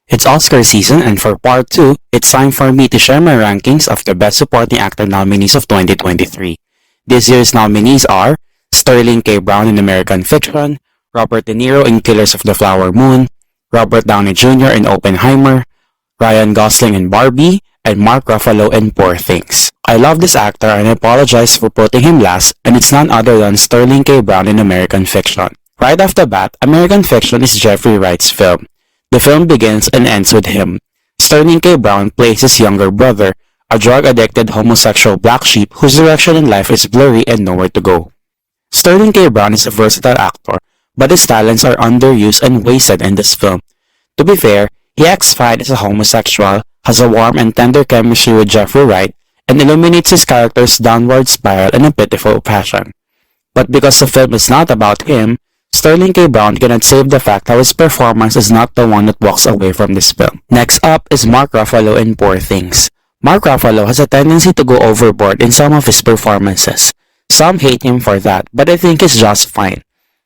It's Oscar season, and for part 2, it's time for me to share my rankings of the Best Supporting Actor nominees of 2023. This year's nominees are Sterling K. Brown in American Fiction, Robert De Niro in Killers of the Flower Moon, Robert Downey Jr. in Oppenheimer, Ryan Gosling in Barbie, and Mark Ruffalo in Poor Things. I love this actor and I apologize for putting him last, and it's none other than Sterling K. Brown in American Fiction. Right off the bat, American Fiction is Jeffrey Wright's film. The film begins and ends with him. Sterling K. Brown plays his younger brother, a drug-addicted homosexual black sheep whose direction in life is blurry and nowhere to go. Sterling K. Brown is a versatile actor, but his talents are underused and wasted in this film. To be fair, he acts fine as a homosexual, has a warm and tender chemistry with Jeffrey Wright, and illuminates his character's downward spiral in a pitiful fashion. But because the film is not about him, Sterling K. Brown cannot save the fact how his performance is not the one that walks away from this film. Next up is Mark Ruffalo in Poor Things. Mark Ruffalo has a tendency to go overboard in some of his performances. Some hate him for that, but I think he's just fine.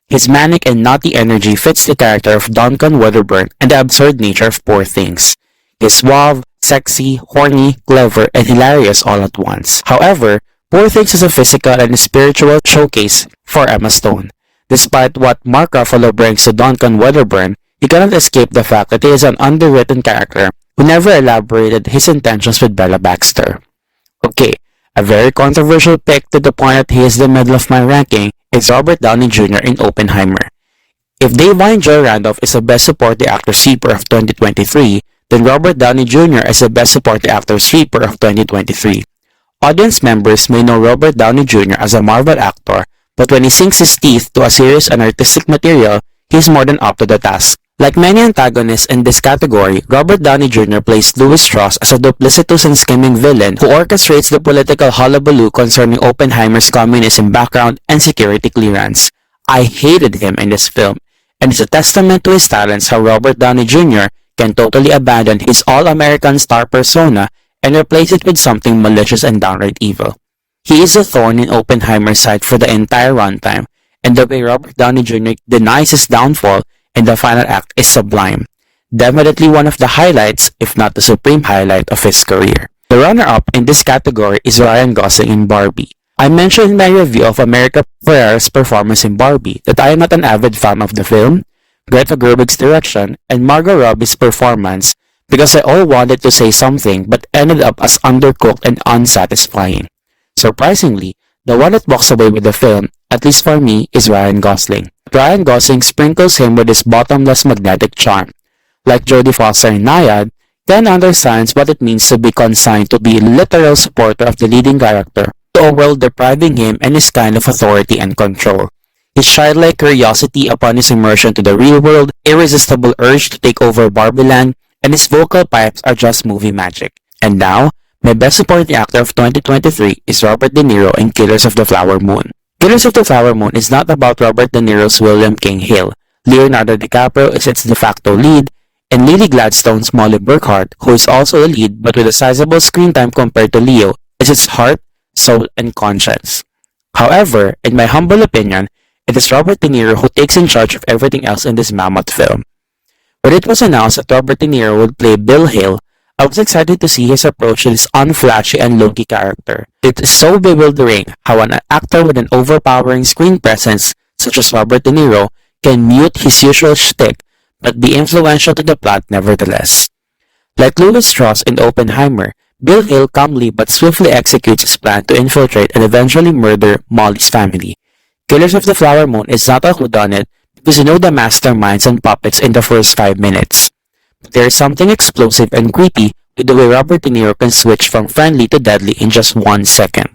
His manic and naughty energy fits the character of Duncan Wedderburn and the absurd nature of Poor Things. He's suave, sexy, horny, clever, and hilarious all at once. However, Poor Things is a physical and spiritual showcase for Emma Stone. Despite what Mark Ruffalo brings to Duncan Wedderburn, he cannot escape the fact that he is an underwritten character who never elaborated his intentions with Bella Baxter. Okay, a very controversial pick to the point that he is the middle of my ranking is Robert Downey Jr. in Oppenheimer. If Da'Vine Joy Randolph is the Best Supporting Actor sweeper of 2023, then Robert Downey Jr. is the Best Supporting Actor sweeper of 2023. Audience members may know Robert Downey Jr. as a Marvel actor, but when he sinks his teeth to a serious and artistic material, he's more than up to the task. Like many antagonists in this category, Robert Downey Jr. plays Louis Strauss as a duplicitous and scheming villain who orchestrates the political hullabaloo concerning Oppenheimer's communism background and security clearance. I hated him in this film, and it's a testament to his talents how Robert Downey Jr. can totally abandon his all-American star persona and replace it with something malicious and downright evil. He is a thorn in Oppenheimer's side for the entire runtime, and the way Robert Downey Jr. denies his downfall in the final act is sublime. Definitely one of the highlights, if not the supreme highlight, of his career. The runner-up in this category is Ryan Gosling in Barbie. I mentioned in my review of America Ferrera's performance in Barbie that I am not an avid fan of the film, Greta Gerwig's direction, and Margot Robbie's performance because I all wanted to say something but ended up as undercooked and unsatisfying. Surprisingly, the one that walks away with the film, at least for me, is Ryan Gosling. Ryan Gosling sprinkles him with his bottomless magnetic charm. Like Jodie Foster in Nyad, Ken understands what it means to be consigned to be a literal supporter of the leading character to a world depriving him and his kind of authority and control. His childlike curiosity upon his immersion to the real world, irresistible urge to take over Barbieland, and his vocal pipes are just movie magic. And now, my Best Supporting Actor of 2023 is Robert De Niro in Killers of the Flower Moon. Killers of the Flower Moon is not about Robert De Niro's William King Hill. Leonardo DiCaprio is its de facto lead, and Lily Gladstone's Molly Burkhart, who is also a lead but with a sizable screen time compared to Leo, is its heart, soul, and conscience. However, in my humble opinion, it is Robert De Niro who takes in charge of everything else in this mammoth film. When it was announced that Robert De Niro would play Bill Hill, I was excited to see his approach to this unflashy and low-key character. It is so bewildering how an actor with an overpowering screen presence, such as Robert De Niro, can mute his usual shtick but be influential to the plot nevertheless. Like Louis Strauss in Oppenheimer, Bill Hill calmly but swiftly executes his plan to infiltrate and eventually murder Molly's family. Killers of the Flower Moon is not a whodunit because you know the masterminds and puppets in the first 5 minutes. But there is something explosive and creepy with the way Robert De Niro can switch from friendly to deadly in just 1 second.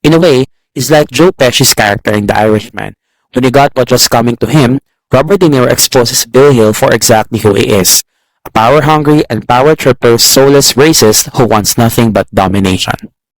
In a way, he's like Joe Pesci's character in The Irishman. When he got what was coming to him, Robert De Niro exposes Bill Hill for exactly who he is, a power-hungry and power-tripper soulless racist who wants nothing but domination.